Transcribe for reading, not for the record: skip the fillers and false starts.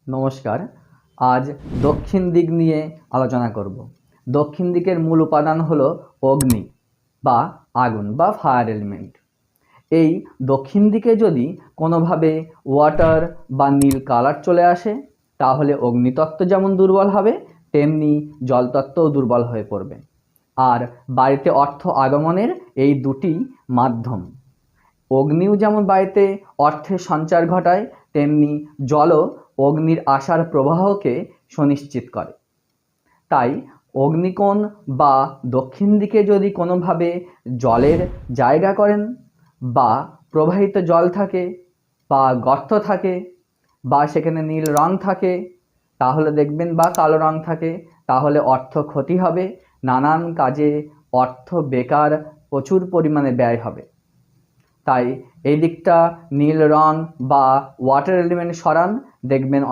নমস্কার। আজ দক্ষিণ দিক নিয়ে আলোচনা করব। দক্ষিণ দিকের মূল উপাদান হলো অগ্নি বা আগুন বা ফায়ার এলিমেন্ট। এই দক্ষিণ দিকে যদি কোনোভাবে ওয়াটার বা নীল কালার চলে আসে, তাহলে অগ্নিতত্ত্ব যেমন দুর্বল হবে, তেমনি জলতত্ত্বও দুর্বল হয়ে পড়বে। আর বাড়িতে অর্থ আগমনের এই দুটি মাধ্যম। অগ্নিও যেমন বাড়িতে অর্থের সঞ্চার ঘটায়, তেমনি জলও অগ্নির আসার প্রবাহকে সুনিশ্চিত করে। তাই অগ্নিকোণ বা দক্ষিণ দিকে যদি কোনোভাবে জলের জায়গা করেন বা প্রবাহিত জল থাকে বা গর্ত থাকে বা সেখানে নীল রং থাকে তাহলে দেখবেন, বা কালো রং থাকে, তাহলে অর্থ ক্ষতি হবে, নানান কাজে অর্থ বেকার প্রচুর পরিমাণে ব্যয় হবে। তাই এই দিকটা নীল রং বা ওয়াটার এলিমেন্ট সরান, দেখবেন